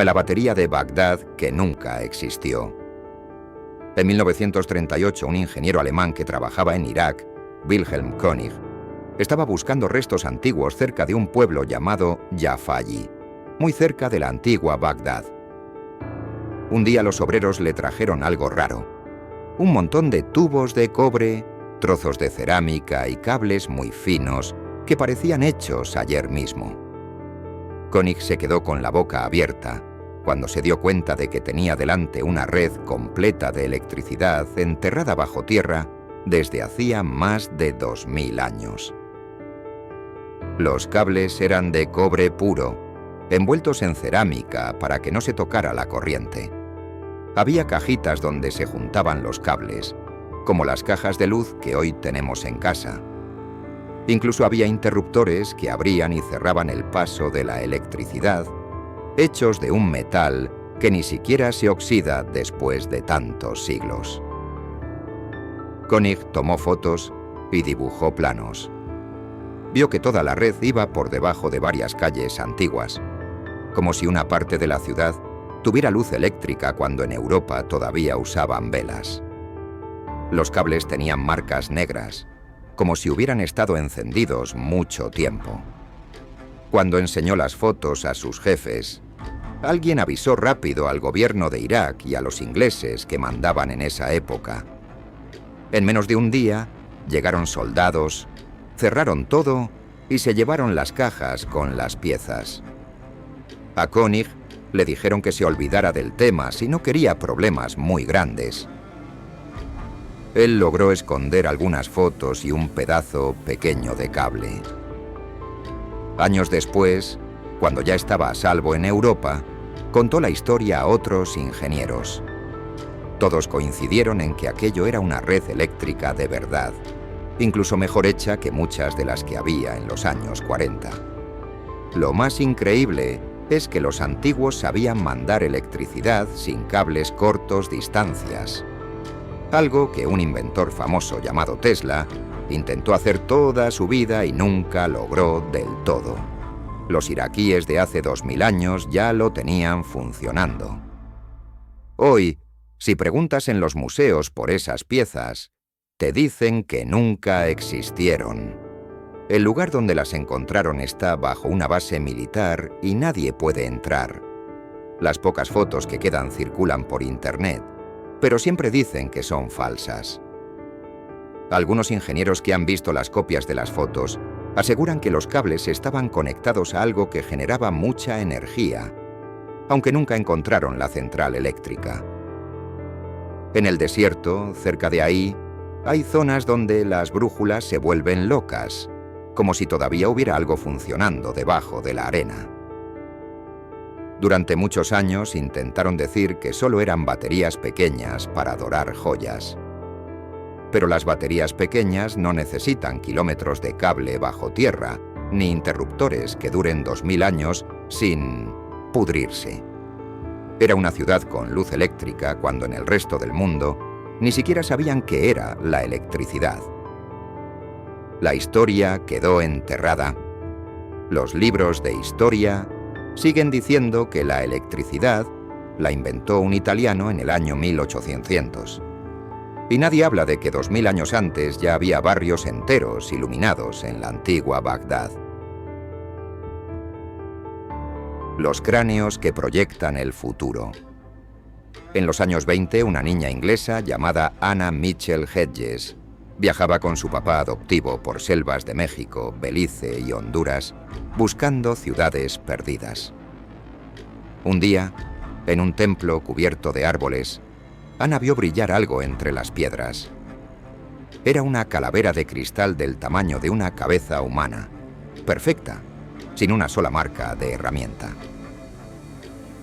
La batería de Bagdad que nunca existió. En 1938, un ingeniero alemán que trabajaba en Irak, Wilhelm König, estaba buscando restos antiguos cerca de un pueblo llamado Yafayi, muy cerca de la antigua Bagdad. Un día los obreros le trajeron algo raro: un montón de tubos de cobre, trozos de cerámica y cables muy finos que parecían hechos ayer mismo. König se quedó con la boca abierta cuando se dio cuenta de que tenía delante una red completa de electricidad enterrada bajo tierra desde hacía más de 2000 años. Los cables eran de cobre puro, envueltos en cerámica para que no se tocara la corriente. Había cajitas donde se juntaban los cables, como las cajas de luz que hoy tenemos en casa. Incluso había interruptores que abrían y cerraban el paso de la electricidad, hechos de un metal que ni siquiera se oxida después de tantos siglos. König tomó fotos y dibujó planos. Vio que toda la red iba por debajo de varias calles antiguas, como si una parte de la ciudad tuviera luz eléctrica cuando en Europa todavía usaban velas. Los cables tenían marcas negras, como si hubieran estado encendidos mucho tiempo. Cuando enseñó las fotos a sus jefes, alguien avisó rápido al gobierno de Irak y a los ingleses que mandaban en esa época. En menos de un día, llegaron soldados, cerraron todo y se llevaron las cajas con las piezas. A König le dijeron que se olvidara del tema si no quería problemas muy grandes. Él logró esconder algunas fotos y un pedazo pequeño de cable. Años después, cuando ya estaba a salvo en Europa, contó la historia a otros ingenieros. Todos coincidieron en que aquello era una red eléctrica de verdad, incluso mejor hecha que muchas de las que había en los años 40. Lo más increíble es que los antiguos sabían mandar electricidad sin cables cortos distancias, algo que un inventor famoso llamado Tesla intentó hacer toda su vida y nunca logró del todo. Los iraquíes de hace 2000 años ya lo tenían funcionando. Hoy, si preguntas en los museos por esas piezas, te dicen que nunca existieron. El lugar donde las encontraron está bajo una base militar y nadie puede entrar. Las pocas fotos que quedan circulan por internet, pero siempre dicen que son falsas. Algunos ingenieros que han visto las copias de las fotos aseguran que los cables estaban conectados a algo que generaba mucha energía, aunque nunca encontraron la central eléctrica. En el desierto, cerca de ahí, hay zonas donde las brújulas se vuelven locas, como si todavía hubiera algo funcionando debajo de la arena. Durante muchos años intentaron decir que solo eran baterías pequeñas para dorar joyas. Pero las baterías pequeñas no necesitan kilómetros de cable bajo tierra, ni interruptores que duren 2000 años sin pudrirse. Era una ciudad con luz eléctrica cuando en el resto del mundo ni siquiera sabían qué era la electricidad. La historia quedó enterrada. Los libros de historia siguen diciendo que la electricidad la inventó un italiano en el año 1800. Y nadie habla de que 2000 años antes ya había barrios enteros iluminados en la antigua Bagdad. Los cráneos que proyectan el futuro. En los años 20, una niña inglesa llamada Anna Mitchell Hedges viajaba con su papá adoptivo por selvas de México, Belice y Honduras, buscando ciudades perdidas. Un día, en un templo cubierto de árboles, Ana vio brillar algo entre las piedras. Era una calavera de cristal del tamaño de una cabeza humana, perfecta, sin una sola marca de herramienta.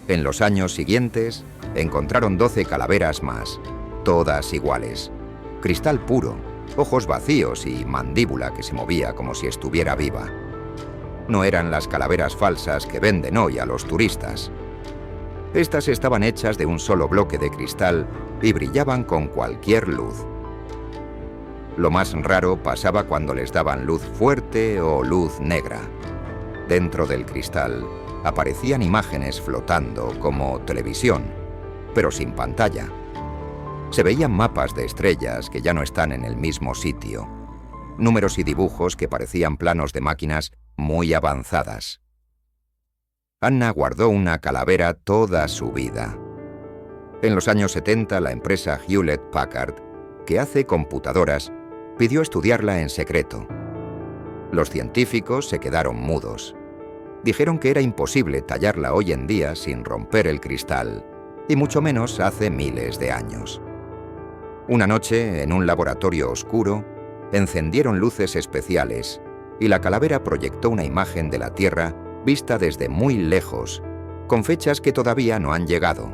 En los años siguientes, encontraron 12 calaveras más, todas iguales. Cristal puro, ojos vacíos y mandíbula que se movía como si estuviera viva. No eran las calaveras falsas que venden hoy a los turistas. Estas estaban hechas de un solo bloque de cristal y brillaban con cualquier luz. Lo más raro pasaba cuando les daban luz fuerte o luz negra. Dentro del cristal aparecían imágenes flotando como televisión, pero sin pantalla. Se veían mapas de estrellas que ya no están en el mismo sitio, números y dibujos que parecían planos de máquinas muy avanzadas. Anna guardó una calavera toda su vida. En los años 70, la empresa Hewlett-Packard, que hace computadoras, pidió estudiarla en secreto. Los científicos se quedaron mudos. Dijeron que era imposible tallarla hoy en día sin romper el cristal, y mucho menos hace miles de años. Una noche, en un laboratorio oscuro, encendieron luces especiales y la calavera proyectó una imagen de la Tierra vista desde muy lejos, con fechas que todavía no han llegado.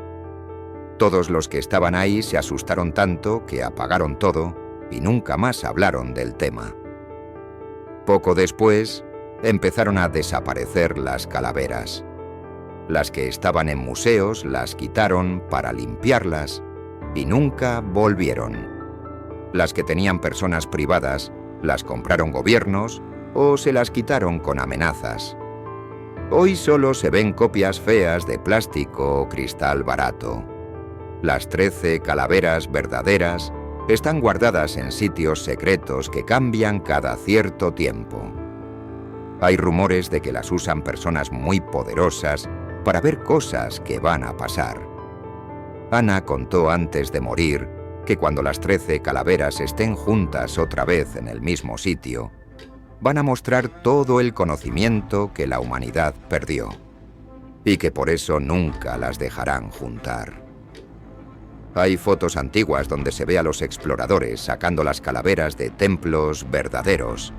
Todos los que estaban ahí se asustaron tanto que apagaron todo y nunca más hablaron del tema. Poco después, empezaron a desaparecer las calaveras. Las que estaban en museos las quitaron para limpiarlas y nunca volvieron. Las que tenían personas privadas las compraron gobiernos o se las quitaron con amenazas. Hoy solo se ven copias feas de plástico o cristal barato. Las 13 calaveras verdaderas están guardadas en sitios secretos que cambian cada cierto tiempo. Hay rumores de que las usan personas muy poderosas para ver cosas que van a pasar. Anna contó antes de morir que cuando las 13 calaveras estén juntas otra vez en el mismo sitio, van a mostrar todo el conocimiento que la humanidad perdió, y que por eso nunca las dejarán juntar. Hay fotos antiguas donde se ve a los exploradores sacando las calaveras de templos verdaderos.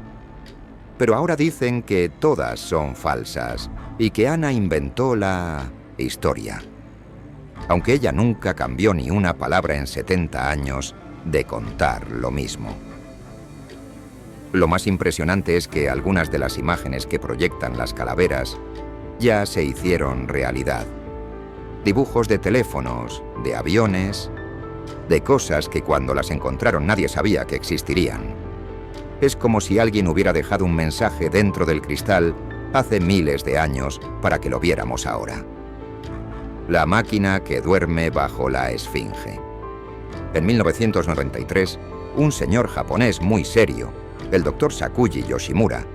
Pero ahora dicen que todas son falsas y que Anna inventó la historia. Aunque ella nunca cambió ni una palabra en 70 años de contar lo mismo. Lo más impresionante es que algunas de las imágenes que proyectan las calaveras ya se hicieron realidad. Dibujos de teléfonos, de aviones, de cosas que cuando las encontraron nadie sabía que existirían. Es como si alguien hubiera dejado un mensaje dentro del cristal hace miles de años para que lo viéramos ahora. La máquina que duerme bajo la esfinge. En 1993, un señor japonés muy serio, el Dr. Sakuji Yoshimura,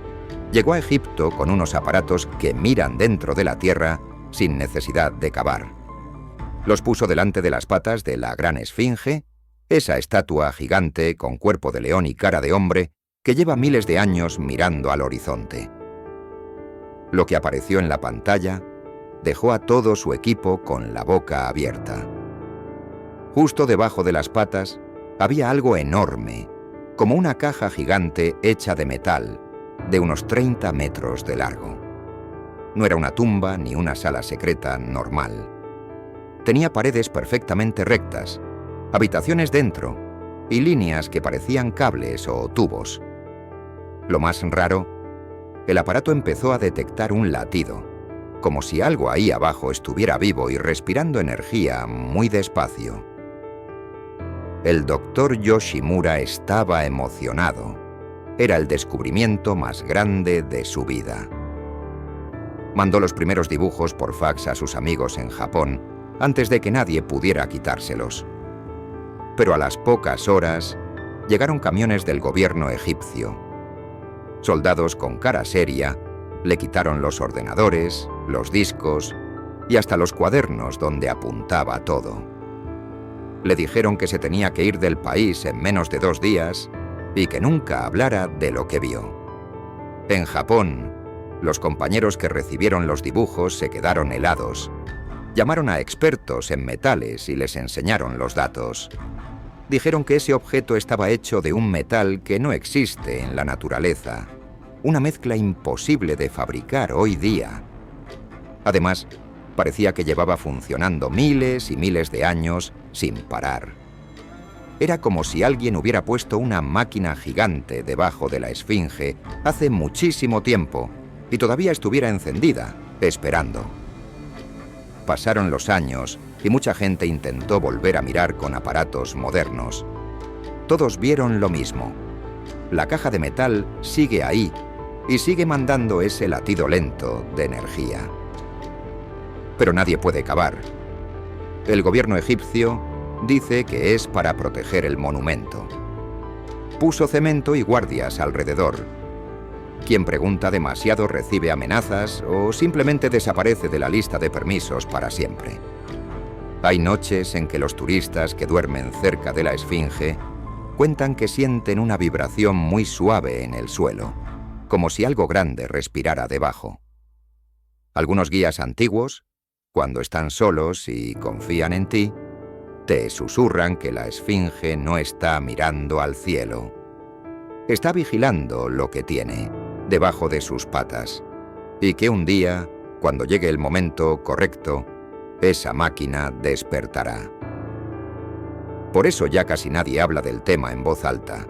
llegó a Egipto con unos aparatos que miran dentro de la Tierra sin necesidad de cavar. Los puso delante de las patas de la gran esfinge, esa estatua gigante con cuerpo de león y cara de hombre que lleva miles de años mirando al horizonte. Lo que apareció en la pantalla dejó a todo su equipo con la boca abierta. Justo debajo de las patas había algo enorme, como una caja gigante hecha de metal, de unos 30 metros de largo. No era una tumba ni una sala secreta normal. Tenía paredes perfectamente rectas, habitaciones dentro y líneas que parecían cables o tubos. Lo más raro, el aparato empezó a detectar un latido, como si algo ahí abajo estuviera vivo y respirando energía muy despacio. El doctor Yoshimura estaba emocionado. Era el descubrimiento más grande de su vida. Mandó los primeros dibujos por fax a sus amigos en Japón antes de que nadie pudiera quitárselos. Pero a las pocas horas llegaron camiones del gobierno egipcio. Soldados con cara seria le quitaron los ordenadores, los discos y hasta los cuadernos donde apuntaba todo. Le dijeron que se tenía que ir del país en menos de 2 días y que nunca hablara de lo que vio. En Japón, los compañeros que recibieron los dibujos se quedaron helados. Llamaron a expertos en metales y les enseñaron los datos. Dijeron que ese objeto estaba hecho de un metal que no existe en la naturaleza, una mezcla imposible de fabricar hoy día. Además, parecía que llevaba funcionando miles y miles de años sin parar. Era como si alguien hubiera puesto una máquina gigante debajo de la esfinge hace muchísimo tiempo y todavía estuviera encendida, esperando. Pasaron los años y mucha gente intentó volver a mirar con aparatos modernos. Todos vieron lo mismo. La caja de metal sigue ahí y sigue mandando ese latido lento de energía. pero nadie puede cavar. El gobierno egipcio dice que es para proteger el monumento. Puso cemento y guardias alrededor. Quien pregunta demasiado recibe amenazas o simplemente desaparece de la lista de permisos para siempre. Hay noches en que los turistas que duermen cerca de la Esfinge cuentan que sienten una vibración muy suave en el suelo, como si algo grande respirara debajo. Algunos guías antiguos, cuando están solos y confían en ti, te susurran que la Esfinge no está mirando al cielo. Está vigilando lo que tiene debajo de sus patas, y que un día, cuando llegue el momento correcto, esa máquina despertará. Por eso ya casi nadie habla del tema en voz alta.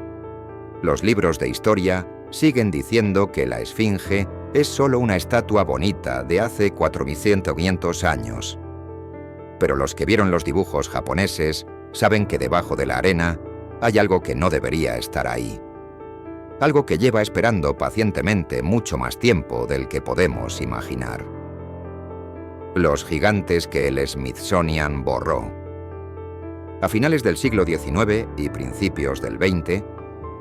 Los libros de historia siguen diciendo que la Esfinge es solo una estatua bonita de hace 4.500 años. Pero los que vieron los dibujos japoneses saben que debajo de la arena hay algo que no debería estar ahí. Algo que lleva esperando pacientemente mucho más tiempo del que podemos imaginar. Los gigantes que el Smithsonian borró. A finales del siglo XIX y principios del XX,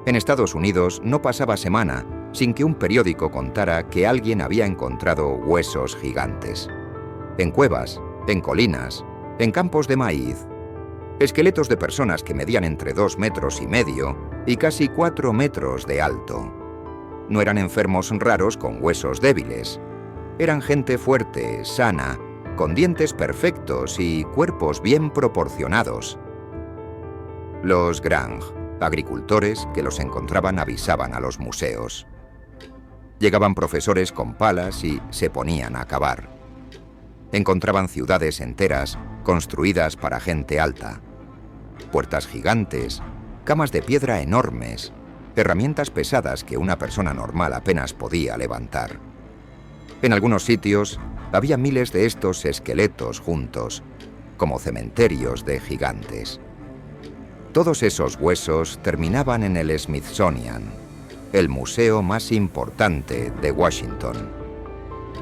en Estados Unidos no pasaba semana sin que un periódico contara que alguien había encontrado huesos gigantes. En cuevas, en colinas, en campos de maíz. Esqueletos de personas que medían entre 2,5 metros y casi 4 metros de alto. No eran enfermos raros con huesos débiles. Eran gente fuerte, sana, con dientes perfectos y cuerpos bien proporcionados. Los Grange, agricultores que los encontraban, avisaban a los museos. Llegaban profesores con palas y se ponían a cavar. Encontraban ciudades enteras construidas para gente alta. Puertas gigantes, camas de piedra enormes, herramientas pesadas que una persona normal apenas podía levantar. En algunos sitios había miles de estos esqueletos juntos, como cementerios de gigantes. Todos esos huesos terminaban en el Smithsonian, el museo más importante de Washington.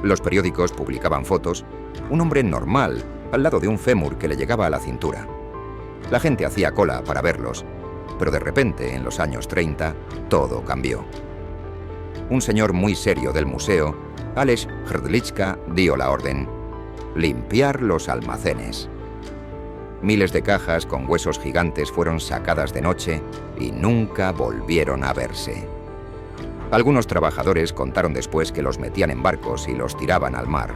Los periódicos publicaban fotos, un hombre normal al lado de un fémur que le llegaba a la cintura. La gente hacía cola para verlos, pero de repente, en los años 30, todo cambió. Un señor muy serio del museo, Aleš Hrdlička, dio la orden: limpiar los almacenes. Miles de cajas con huesos gigantes fueron sacadas de noche y nunca volvieron a verse. Algunos trabajadores contaron después que los metían en barcos y los tiraban al mar.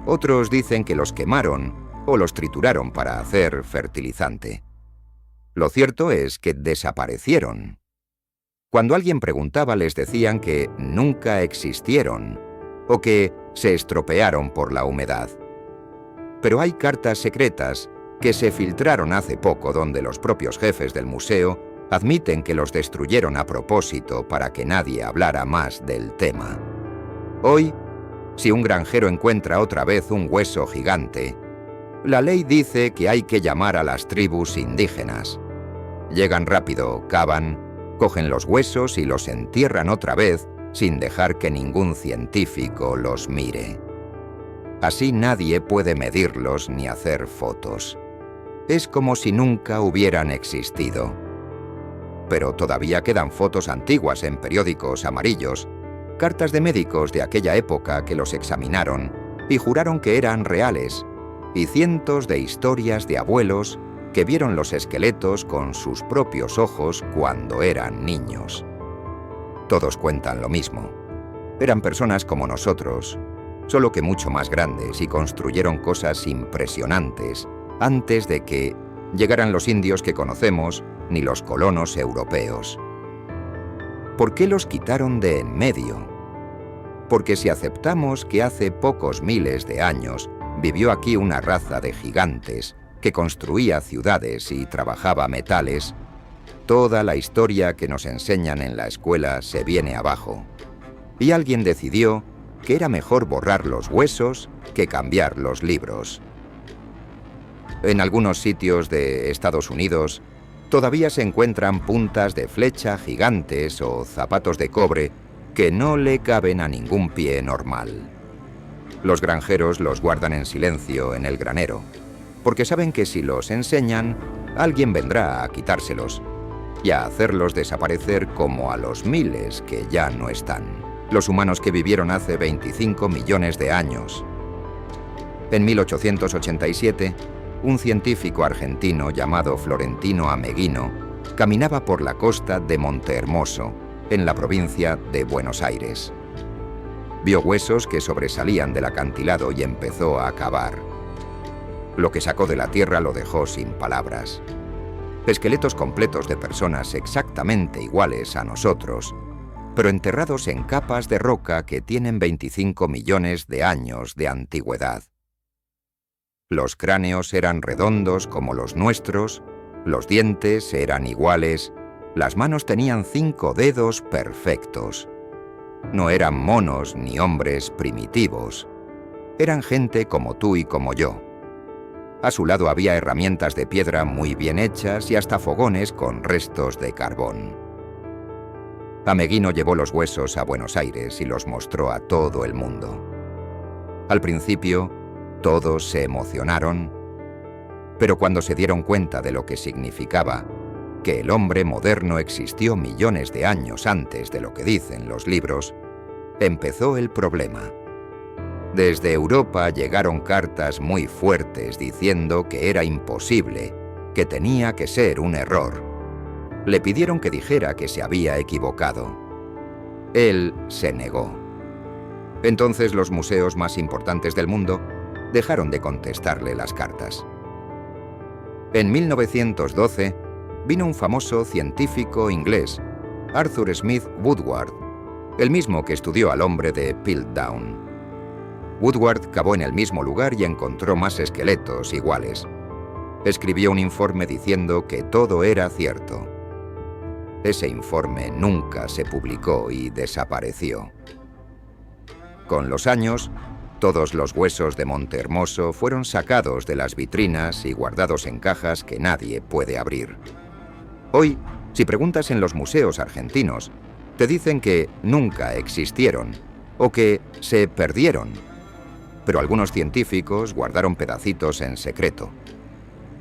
Otros dicen que los quemaron o los trituraron para hacer fertilizante. Lo cierto es que desaparecieron. Cuando alguien preguntaba, les decían que nunca existieron o que se estropearon por la humedad. Pero hay cartas secretas que se filtraron hace poco donde los propios jefes del museo admiten que los destruyeron a propósito para que nadie hablara más del tema. Hoy, si un granjero encuentra otra vez un hueso gigante, la ley dice que hay que llamar a las tribus indígenas. Llegan rápido, cavan, cogen los huesos y los entierran otra vez sin dejar que ningún científico los mire. Así nadie puede medirlos ni hacer fotos. Es como si nunca hubieran existido. Pero todavía quedan fotos antiguas en periódicos amarillos, cartas de médicos de aquella época que los examinaron y juraron que eran reales, y cientos de historias de abuelos que vieron los esqueletos con sus propios ojos cuando eran niños. Todos cuentan lo mismo. Eran personas como nosotros, solo que mucho más grandes, y construyeron cosas impresionantes antes de que llegaran los indios que conocemos ni los colonos europeos. ¿Por qué los quitaron de en medio? Porque si aceptamos que hace pocos miles de años vivió aquí una raza de gigantes que construía ciudades y trabajaba metales, toda la historia que nos enseñan en la escuela se viene abajo. Y alguien decidió que era mejor borrar los huesos que cambiar los libros. En algunos sitios de Estados Unidos todavía se encuentran puntas de flecha gigantes o zapatos de cobre que no le caben a ningún pie normal. Los granjeros los guardan en silencio en el granero, porque saben que si los enseñan, alguien vendrá a quitárselos y a hacerlos desaparecer como a los miles que ya no están. Los humanos que vivieron hace 25 millones de años. En 1887, un científico argentino llamado Florentino Ameghino caminaba por la costa de Montehermoso, en la provincia de Buenos Aires. Vio huesos que sobresalían del acantilado y empezó a cavar. Lo que sacó de la tierra lo dejó sin palabras. Esqueletos completos de personas exactamente iguales a nosotros, pero enterrados en capas de roca que tienen 25 millones de años de antigüedad. Los cráneos eran redondos como los nuestros, los dientes eran iguales, las manos tenían 5 dedos perfectos. No eran monos ni hombres primitivos. Eran gente como tú y como yo. A su lado había herramientas de piedra muy bien hechas y hasta fogones con restos de carbón. Ameghino llevó los huesos a Buenos Aires y los mostró a todo el mundo. Al principio, todos se emocionaron, pero cuando se dieron cuenta de lo que significaba, que el hombre moderno existió millones de años antes de lo que dicen los libros, empezó el problema. Desde Europa llegaron cartas muy fuertes diciendo que era imposible, que tenía que ser un error. Le pidieron que dijera que se había equivocado. Él se negó. Entonces los museos más importantes del mundo dejaron de contestarle las cartas. En 1912 vino un famoso científico inglés, Arthur Smith Woodward, el mismo que estudió al hombre de Piltdown. Woodward cavó en el mismo lugar y encontró más esqueletos iguales. Escribió un informe diciendo que todo era cierto. Ese informe nunca se publicó y desapareció. Con los años, todos los huesos de Montehermoso fueron sacados de las vitrinas y guardados en cajas que nadie puede abrir. Hoy, si preguntas en los museos argentinos, te dicen que nunca existieron o que se perdieron. Pero algunos científicos guardaron pedacitos en secreto.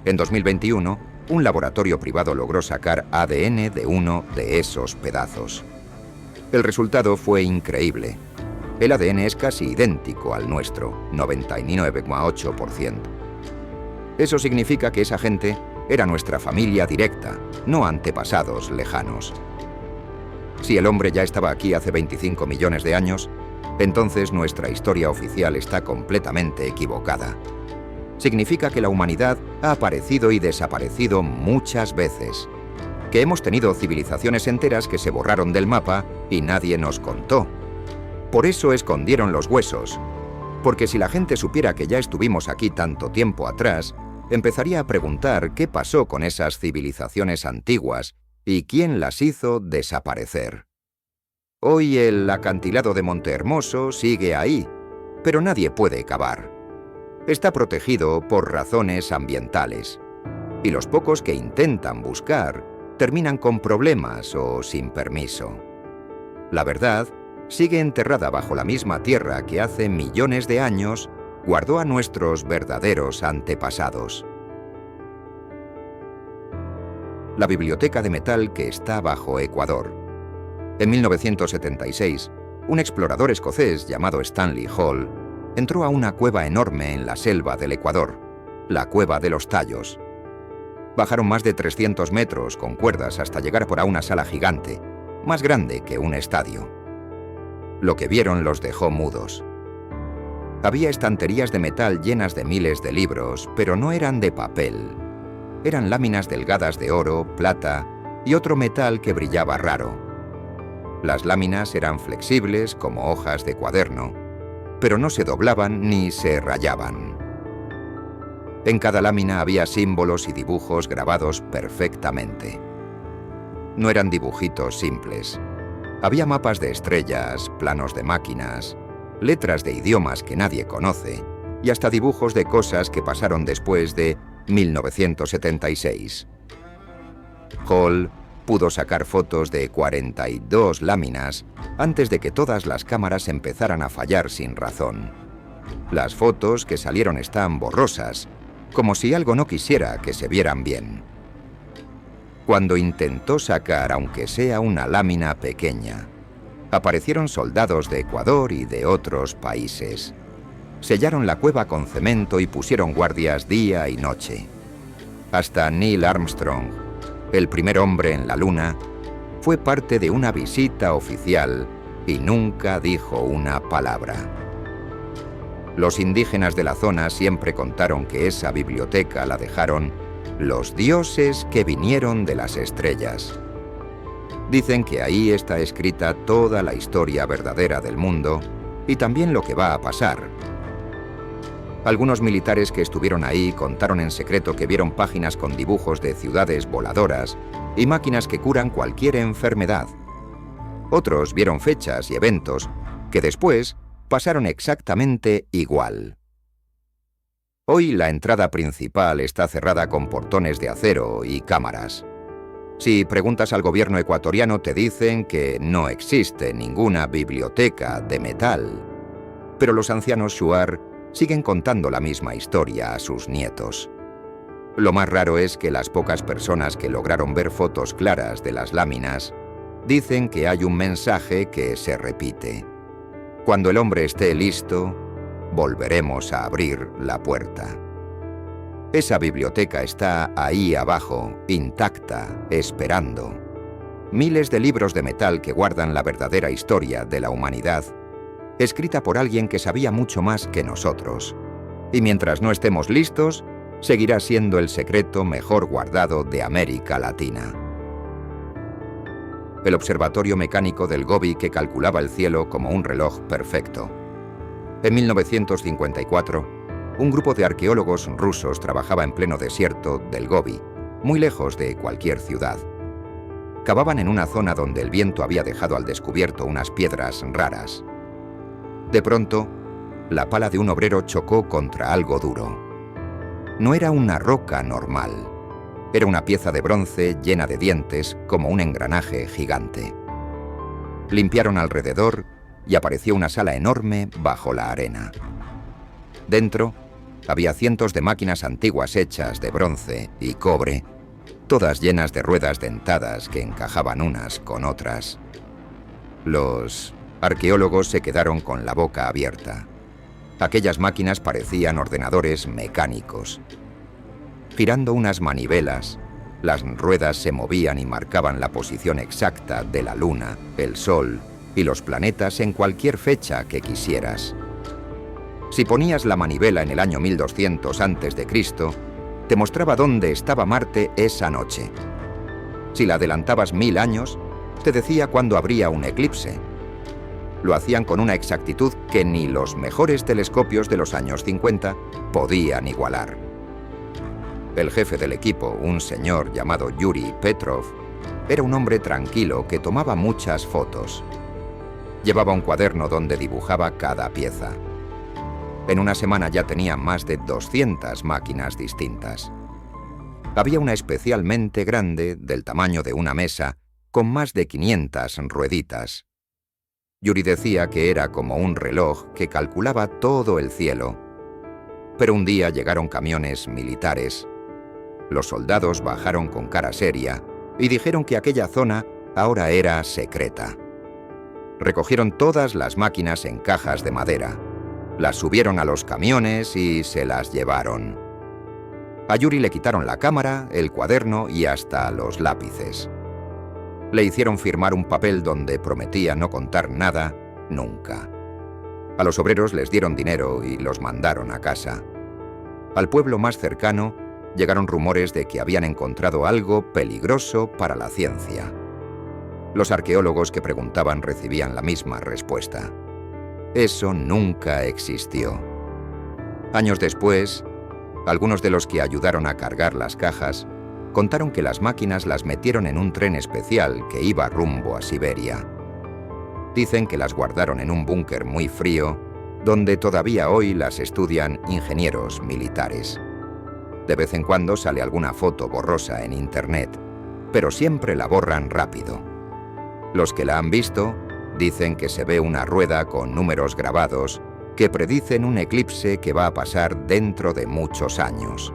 En 2021, un laboratorio privado logró sacar ADN de uno de esos pedazos. El resultado fue increíble. El ADN es casi idéntico al nuestro, 99,8%. Eso significa que esa gente era nuestra familia directa, no antepasados lejanos. Si el hombre ya estaba aquí hace 25 millones de años, entonces nuestra historia oficial está completamente equivocada. Significa que la humanidad ha aparecido y desaparecido muchas veces, que hemos tenido civilizaciones enteras que se borraron del mapa y nadie nos contó. Por eso escondieron los huesos, porque si la gente supiera que ya estuvimos aquí tanto tiempo atrás, empezaría a preguntar qué pasó con esas civilizaciones antiguas y quién las hizo desaparecer. Hoy el acantilado de Montehermoso sigue ahí, pero nadie puede cavar. Está protegido por razones ambientales, y los pocos que intentan buscar terminan con problemas o sin permiso. La verdad sigue enterrada bajo la misma tierra que hace millones de años guardó a nuestros verdaderos antepasados. La biblioteca de metal que está bajo Ecuador. En 1976, un explorador escocés llamado Stanley Hall entró a una cueva enorme en la selva del Ecuador, la Cueva de los Tallos. Bajaron más de 300 metros con cuerdas hasta llegar por a una sala gigante, más grande que un estadio. Lo que vieron los dejó mudos. Había estanterías de metal llenas de miles de libros, pero no eran de papel. Eran láminas delgadas de oro, plata y otro metal que brillaba raro. Las láminas eran flexibles como hojas de cuaderno, pero no se doblaban ni se rayaban. En cada lámina había símbolos y dibujos grabados perfectamente. No eran dibujitos simples. Había mapas de estrellas, planos de máquinas, letras de idiomas que nadie conoce y hasta dibujos de cosas que pasaron después de 1976. Hall pudo sacar fotos de 42 láminas antes de que todas las cámaras empezaran a fallar sin razón. Las fotos que salieron están borrosas, como si algo no quisiera que se vieran bien. Cuando intentó sacar, aunque sea una lámina pequeña, aparecieron soldados de Ecuador y de otros países. Sellaron la cueva con cemento y pusieron guardias día y noche. Hasta Neil Armstrong, el primer hombre en la Luna, fue parte de una visita oficial y nunca dijo una palabra. Los indígenas de la zona siempre contaron que esa biblioteca la dejaron los dioses que vinieron de las estrellas. Dicen que ahí está escrita toda la historia verdadera del mundo y también lo que va a pasar. Algunos militares que estuvieron ahí contaron en secreto que vieron páginas con dibujos de ciudades voladoras y máquinas que curan cualquier enfermedad. Otros vieron fechas y eventos que después pasaron exactamente igual. Hoy la entrada principal está cerrada con portones de acero y cámaras. Si preguntas al gobierno ecuatoriano te dicen que no existe ninguna biblioteca de metal. Pero los ancianos Shuar siguen contando la misma historia a sus nietos. Lo más raro es que las pocas personas que lograron ver fotos claras de las láminas dicen que hay un mensaje que se repite. Cuando el hombre esté listo, volveremos a abrir la puerta. Esa biblioteca está ahí abajo, intacta, esperando. Miles de libros de metal que guardan la verdadera historia de la humanidad, escrita por alguien que sabía mucho más que nosotros. Y mientras no estemos listos, seguirá siendo el secreto mejor guardado de América Latina. El observatorio mecánico del Gobi que calculaba el cielo como un reloj perfecto. En 1954, un grupo de arqueólogos rusos trabajaba en pleno desierto del Gobi, muy lejos de cualquier ciudad. Cavaban en una zona donde el viento había dejado al descubierto unas piedras raras. De pronto, la pala de un obrero chocó contra algo duro. No era una roca normal. Era una pieza de bronce llena de dientes, como un engranaje gigante. Limpiaron alrededor y apareció una sala enorme bajo la arena. Dentro había cientos de máquinas antiguas hechas de bronce y cobre, todas llenas de ruedas dentadas que encajaban unas con otras. Los arqueólogos se quedaron con la boca abierta. Aquellas máquinas parecían ordenadores mecánicos. Girando unas manivelas, las ruedas se movían y marcaban la posición exacta de la Luna, el Sol y los planetas en cualquier fecha que quisieras. Si ponías la manivela en el año 1200 a.C., te mostraba dónde estaba Marte esa noche. Si la adelantabas 1000 años, te decía cuándo habría un eclipse. Lo hacían con una exactitud que ni los mejores telescopios de los años 50 podían igualar. El jefe del equipo, un señor llamado Yuri Petrov, era un hombre tranquilo que tomaba muchas fotos. Llevaba un cuaderno donde dibujaba cada pieza. En una semana ya tenía más de 200 máquinas distintas. Había una especialmente grande, del tamaño de una mesa, con más de 500 rueditas. Yuri decía que era como un reloj que calculaba todo el cielo. Pero un día llegaron camiones militares. Los soldados bajaron con cara seria y dijeron que aquella zona ahora era secreta. Recogieron todas las máquinas en cajas de madera. Las subieron a los camiones y se las llevaron. A Yuri le quitaron la cámara, el cuaderno y hasta los lápices. Le hicieron firmar un papel donde prometía no contar nada, nunca. A los obreros les dieron dinero y los mandaron a casa. Al pueblo más cercano llegaron rumores de que habían encontrado algo peligroso para la ciencia. Los arqueólogos que preguntaban recibían la misma respuesta. Eso nunca existió. Años después, algunos de los que ayudaron a cargar las cajas contaron que las máquinas las metieron en un tren especial que iba rumbo a Siberia. Dicen que las guardaron en un búnker muy frío, donde todavía hoy las estudian ingenieros militares. De vez en cuando sale alguna foto borrosa en internet, pero siempre la borran rápido. Los que la han visto dicen que se ve una rueda con números grabados que predicen un eclipse que va a pasar dentro de muchos años.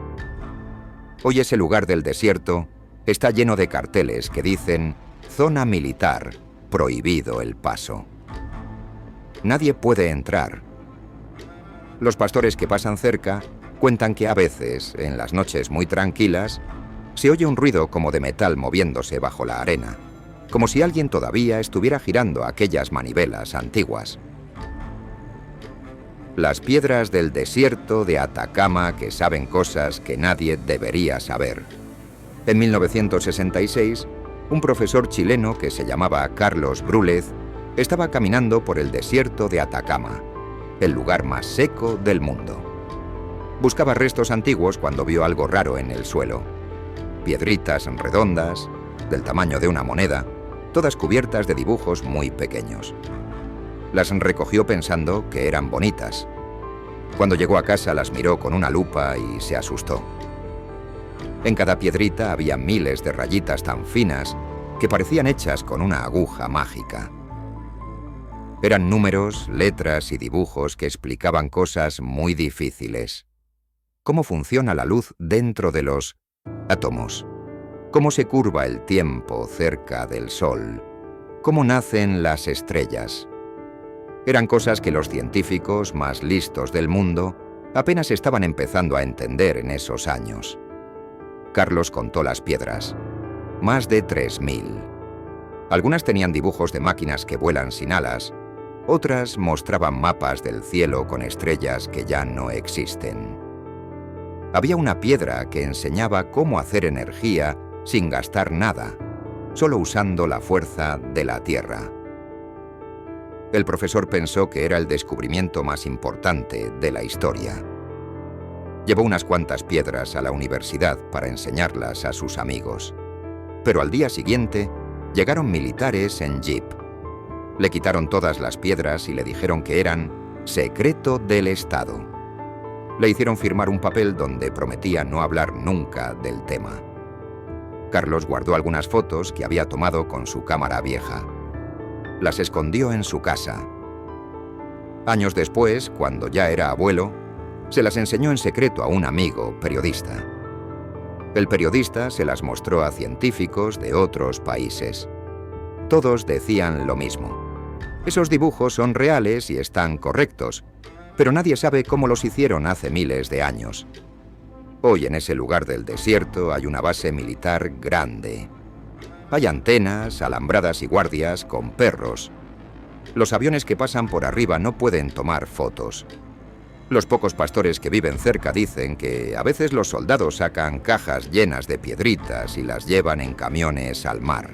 Hoy ese lugar del desierto está lleno de carteles que dicen «Zona militar, prohibido el paso». Nadie puede entrar. Los pastores que pasan cerca cuentan que a veces, en las noches muy tranquilas, se oye un ruido como de metal moviéndose bajo la arena, como si alguien todavía estuviera girando aquellas manivelas antiguas. Las piedras del desierto de Atacama que saben cosas que nadie debería saber. En 1966, un profesor chileno que se llamaba Carlos Brúlez estaba caminando por el desierto de Atacama, el lugar más seco del mundo. Buscaba restos antiguos cuando vio algo raro en el suelo. Piedritas redondas, del tamaño de una moneda, todas cubiertas de dibujos muy pequeños. Las recogió pensando que eran bonitas. Cuando llegó a casa las miró con una lupa y se asustó. En cada piedrita había miles de rayitas tan finas que parecían hechas con una aguja mágica. Eran números, letras y dibujos que explicaban cosas muy difíciles. ¿Cómo funciona la luz dentro de los átomos? ¿Cómo se curva el tiempo cerca del Sol? ¿Cómo nacen las estrellas? Eran cosas que los científicos más listos del mundo apenas estaban empezando a entender en esos años. Carlos contó las piedras. Más de 3000. Algunas tenían dibujos de máquinas que vuelan sin alas, otras mostraban mapas del cielo con estrellas que ya no existen. Había una piedra que enseñaba cómo hacer energía sin gastar nada, solo usando la fuerza de la Tierra. El profesor pensó que era el descubrimiento más importante de la historia. Llevó unas cuantas piedras a la universidad para enseñarlas a sus amigos. Pero al día siguiente llegaron militares en jeep. Le quitaron todas las piedras y le dijeron que eran secreto del Estado. Le hicieron firmar un papel donde prometía no hablar nunca del tema. Carlos guardó algunas fotos que había tomado con su cámara vieja. Las escondió en su casa. Años después, cuando ya era abuelo, se las enseñó en secreto a un amigo periodista. El periodista se las mostró a científicos de otros países. Todos decían lo mismo. Esos dibujos son reales y están correctos, pero nadie sabe cómo los hicieron hace miles de años. Hoy en ese lugar del desierto hay una base militar grande. Hay antenas, alambradas y guardias con perros. Los aviones que pasan por arriba no pueden tomar fotos. Los pocos pastores que viven cerca dicen que a veces los soldados sacan cajas llenas de piedritas y las llevan en camiones al mar.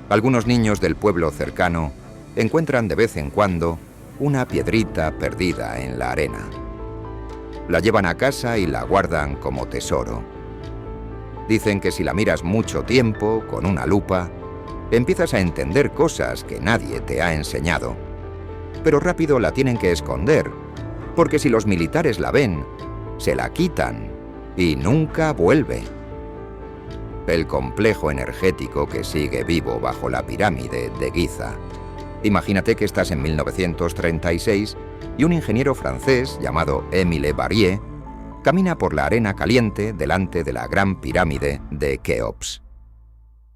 Algunos niños del pueblo cercano encuentran de vez en cuando una piedrita perdida en la arena. La llevan a casa y la guardan como tesoro. Dicen que si la miras mucho tiempo, con una lupa, empiezas a entender cosas que nadie te ha enseñado. Pero rápido la tienen que esconder, porque si los militares la ven, se la quitan y nunca vuelve. El complejo energético que sigue vivo bajo la pirámide de Giza. Imagínate que estás en 1936 y un ingeniero francés llamado Émile Barrier camina por la arena caliente delante de la gran pirámide de Keops.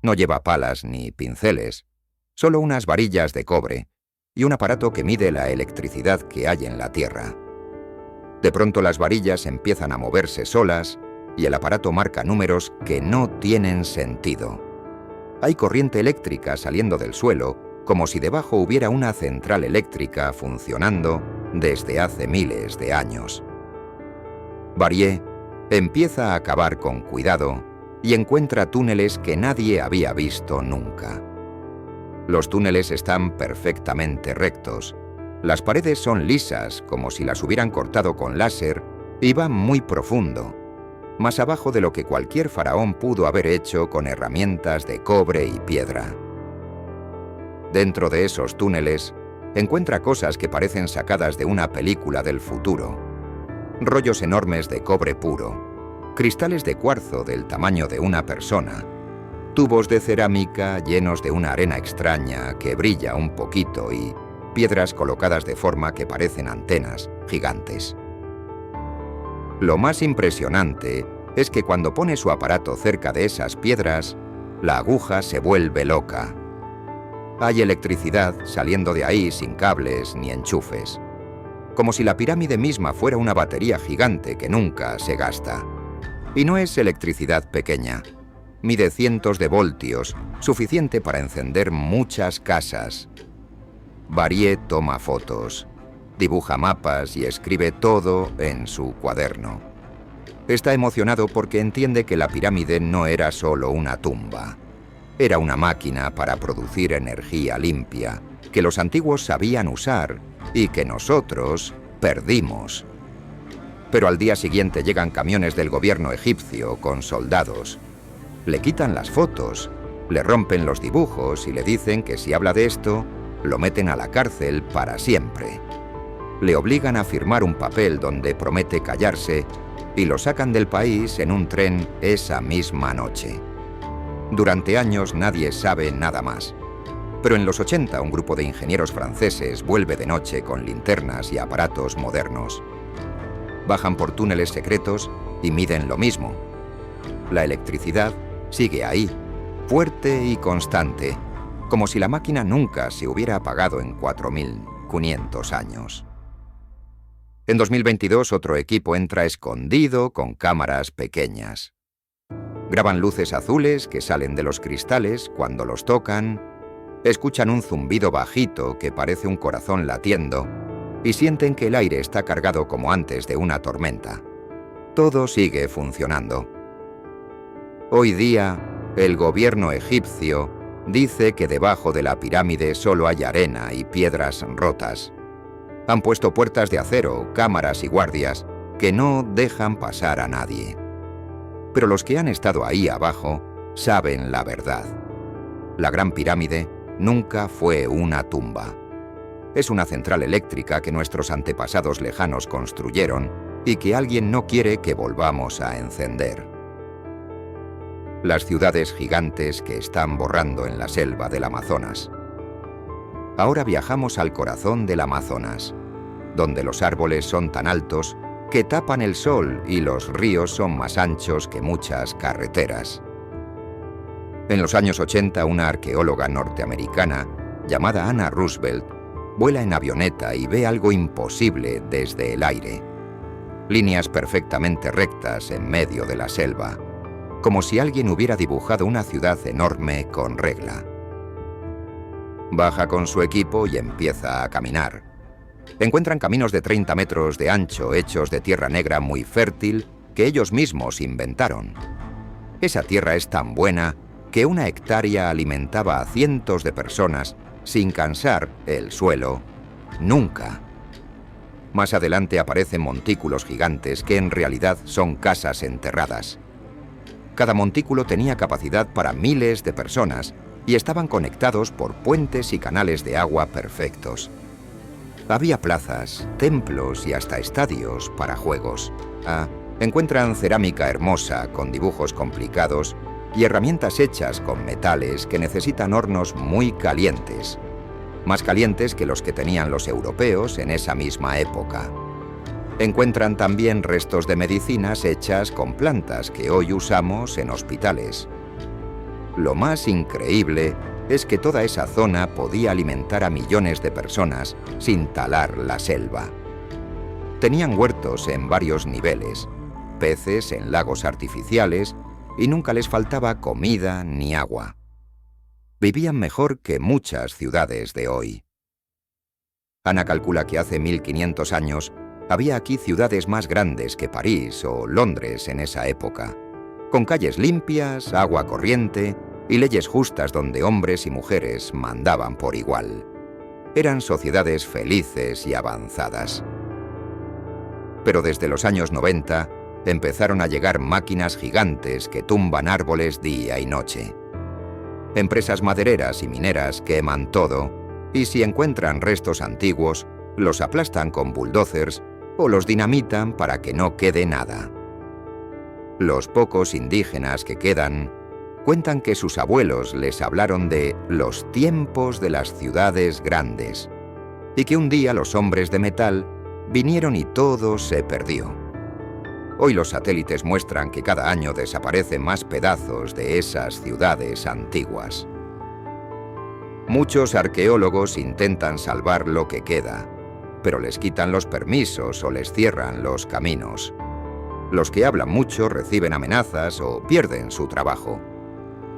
No lleva palas ni pinceles, solo unas varillas de cobre y un aparato que mide la electricidad que hay en la Tierra. De pronto las varillas empiezan a moverse solas y el aparato marca números que no tienen sentido. Hay corriente eléctrica saliendo del suelo, como si debajo hubiera una central eléctrica funcionando desde hace miles de años. Barrier empieza a cavar con cuidado y encuentra túneles que nadie había visto nunca. Los túneles están perfectamente rectos. Las paredes son lisas, como si las hubieran cortado con láser, y van muy profundo, más abajo de lo que cualquier faraón pudo haber hecho con herramientas de cobre y piedra. Dentro de esos túneles, encuentra cosas que parecen sacadas de una película del futuro. Rollos enormes de cobre puro, cristales de cuarzo del tamaño de una persona, tubos de cerámica llenos de una arena extraña que brilla un poquito y piedras colocadas de forma que parecen antenas gigantes. Lo más impresionante es que cuando pone su aparato cerca de esas piedras, la aguja se vuelve loca. Hay electricidad saliendo de ahí sin cables ni enchufes, como si la pirámide misma fuera una batería gigante que nunca se gasta. Y no es electricidad pequeña. Mide cientos de voltios, suficiente para encender muchas casas. Varier toma fotos, dibuja mapas y escribe todo en su cuaderno. Está emocionado porque entiende que la pirámide no era solo una tumba. Era una máquina para producir energía limpia, que los antiguos sabían usar y que nosotros perdimos. Pero al día siguiente llegan camiones del gobierno egipcio con soldados. Le quitan las fotos, le rompen los dibujos y le dicen que si habla de esto, lo meten a la cárcel para siempre. Le obligan a firmar un papel donde promete callarse y lo sacan del país en un tren esa misma noche. Durante años nadie sabe nada más. Pero en los 80 un grupo de ingenieros franceses vuelve de noche con linternas y aparatos modernos. Bajan por túneles secretos y miden lo mismo. La electricidad sigue ahí, fuerte y constante, como si la máquina nunca se hubiera apagado en 4.500 años. En 2022 otro equipo entra escondido con cámaras pequeñas. Graban luces azules que salen de los cristales cuando los tocan, escuchan un zumbido bajito que parece un corazón latiendo y sienten que el aire está cargado como antes de una tormenta. Todo sigue funcionando. Hoy día, el gobierno egipcio dice que debajo de la pirámide solo hay arena y piedras rotas. Han puesto puertas de acero, cámaras y guardias que no dejan pasar a nadie. Pero los que han estado ahí abajo saben la verdad. La Gran Pirámide nunca fue una tumba. Es una central eléctrica que nuestros antepasados lejanos construyeron y que alguien no quiere que volvamos a encender. Las ciudades gigantes que están borrando en la selva del Amazonas. Ahora viajamos al corazón del Amazonas, donde los árboles son tan altos que tapan el sol y los ríos son más anchos que muchas carreteras. En los años 80, una arqueóloga norteamericana llamada Anna Roosevelt vuela en avioneta y ve algo imposible desde el aire. Líneas perfectamente rectas en medio de la selva, como si alguien hubiera dibujado una ciudad enorme con regla. Baja con su equipo y empieza a caminar. Encuentran caminos de 30 metros de ancho hechos de tierra negra muy fértil que ellos mismos inventaron. Esa tierra es tan buena que una hectárea alimentaba a cientos de personas sin cansar el suelo nunca. Más adelante aparecen montículos gigantes que en realidad son casas enterradas. Cada montículo tenía capacidad para miles de personas y estaban conectados por puentes y canales de agua perfectos. Había plazas, templos y hasta estadios para juegos. Encuentran cerámica hermosa con dibujos complicados y herramientas hechas con metales que necesitan hornos muy calientes, más calientes que los que tenían los europeos en esa misma época. Encuentran también restos de medicinas hechas con plantas que hoy usamos en hospitales. Lo más increíble es que toda esa zona podía alimentar a millones de personas sin talar la selva. Tenían huertos en varios niveles, peces en lagos artificiales y nunca les faltaba comida ni agua. Vivían mejor que muchas ciudades de hoy. Ana calcula que hace 1500 años había aquí ciudades más grandes que París o Londres en esa época, con calles limpias, agua corriente y leyes justas donde hombres y mujeres mandaban por igual. Eran sociedades felices y avanzadas. Pero desde los años 90 empezaron a llegar máquinas gigantes que tumban árboles día y noche. Empresas madereras y mineras queman todo, y si encuentran restos antiguos, los aplastan con bulldozers o los dinamitan para que no quede nada. Los pocos indígenas que quedan cuentan que sus abuelos les hablaron de los tiempos de las ciudades grandes y que un día los hombres de metal vinieron y todo se perdió. Hoy los satélites muestran que cada año desaparecen más pedazos de esas ciudades antiguas. Muchos arqueólogos intentan salvar lo que queda, pero les quitan los permisos o les cierran los caminos. Los que hablan mucho reciben amenazas o pierden su trabajo.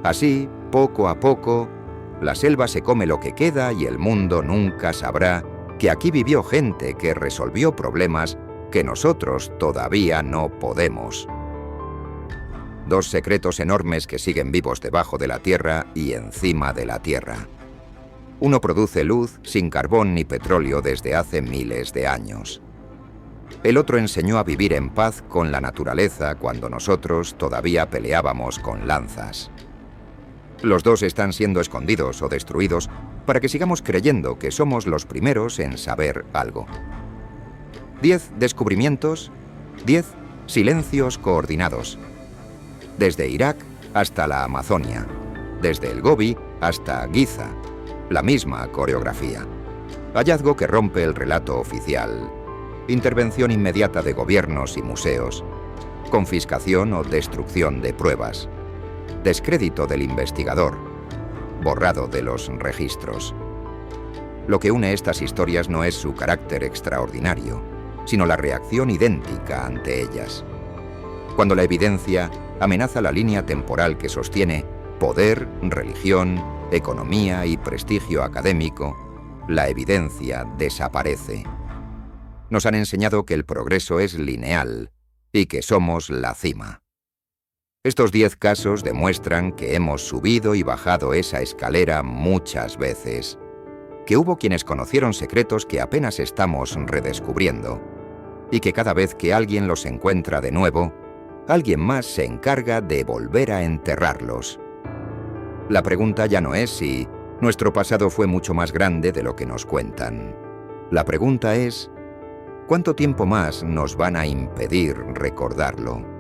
Así, poco a poco, la selva se come lo que queda y el mundo nunca sabrá que aquí vivió gente que resolvió problemas que nosotros todavía no podemos. Dos secretos enormes que siguen vivos debajo de la Tierra y encima de la Tierra. Uno produce luz sin carbón ni petróleo desde hace miles de años. El otro enseñó a vivir en paz con la naturaleza cuando nosotros todavía peleábamos con lanzas. Los dos están siendo escondidos o destruidos para que sigamos creyendo que somos los primeros en saber algo. 10 descubrimientos, 10 silencios coordinados. Desde Irak hasta la Amazonia, desde el Gobi hasta Giza, la misma coreografía. Hallazgo que rompe el relato oficial. Intervención inmediata de gobiernos y museos. Confiscación o destrucción de pruebas. Descrédito del investigador. Borrado de los registros. Lo que une estas historias no es su carácter extraordinario, sino la reacción idéntica ante ellas. Cuando la evidencia amenaza la línea temporal que sostiene poder, religión, economía y prestigio académico, la evidencia desaparece. Nos han enseñado que el progreso es lineal y que somos la cima. Estos 10 casos demuestran que hemos subido y bajado esa escalera muchas veces, que hubo quienes conocieron secretos que apenas estamos redescubriendo, y que cada vez que alguien los encuentra de nuevo, alguien más se encarga de volver a enterrarlos. La pregunta ya no es si nuestro pasado fue mucho más grande de lo que nos cuentan. La pregunta es, ¿cuánto tiempo más nos van a impedir recordarlo?